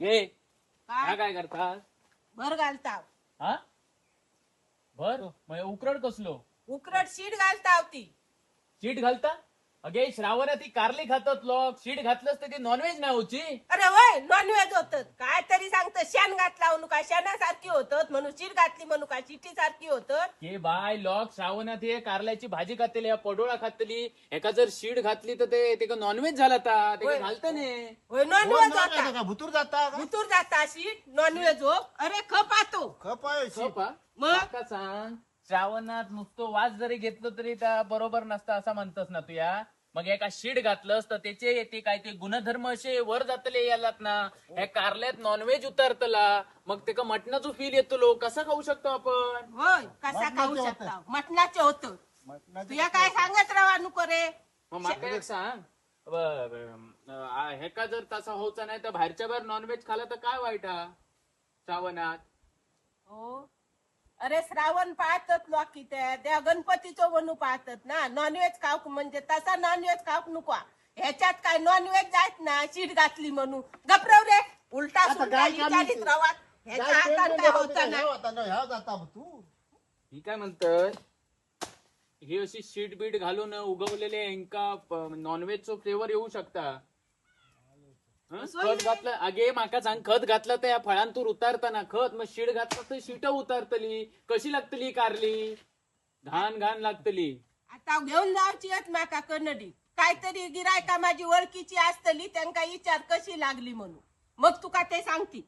ये काय काय करता भर घालता हा बर मग उकरड कसलो उकरट शीट घालता ती शीट घालता अगे श्रावणात ती कारली खातात लोक शीट घातलंच तर ती नॉनव्हेज नाही होची अरे वय नॉनव्हेज होत काय तरी सांगत शेण घातला म्हणू का शेणासारखी होत म्हणून शीट घातली म्हणू का शिटी सारखी होत की बाय लोक श्रावणात हे कारल्याची भाजी खातली या पडोळा खातली एका जर शीट घातली तर ते नॉनव्हेज झाला ता ते होय. घालत नाही होय नॉनव्हेज होता भुतूर जाता का? उतूर जाता शीट नॉनव्हेज हो अरे खप आतो खप आहे शी. मग? का सांग श्रावणात नुसतं वास जरी घेतलं तरी त्या बरोबर नसतं असं म्हणतस ना तू या मग एका शीट घातलंस तर त्याचे येते काय ते गुणधर्म असे वर जातले यालात ना ह्या कारल्यात नॉनव्हेज उतरतला मग ते मटणाचं फील येतो लोक कसं खाऊ शकतो आपण होय कसा खाऊ मटणाचे शकता मटणाचे होत मटणाचे तुया काय सांगत राहा नको रे मग माका एक सांग हे का जर तसा होचा नाही तर बाहेरच्या बाहेर नॉनव्हेज खाला तर काय वाईट हा श्रावणात हो अरे श्रावण पाहतात लोक त्या गणपतीचं म्हणू पाहतात ना नॉनव्हेज खाऊक म्हणजे तसा नॉनव्हेज खाऊक नको ह्याच्यात काय नॉनव्हेज जायत ना शीट घातली म्हणू गपरव रे उलटा आता सुलटा काय काम विचारित आहे? राहा काय ह्याच्या हातात पेंट काय होतं होता का? ना ह्या होता ना, ह्या जाता बघ तू ही काय म्हणतात ही अशी शीट बीट घालून उगवलेले यांका नॉनव्हेजचं फ्लेवर येऊ शकता हं? खत घातलं अगे माका सांग खत घातलं तर या फळांतूर उतारताना खत मग शीड घातलं तर शीट उतारतली कशी लागतली कारली घाण घाण लागतली आता घेऊन जावची आहेत माका कन्नडी काहीतरी गिरायका माझी ओळखीची असतली त्यांका विचार कशी लागली म्हणून मग तुका ते सांगती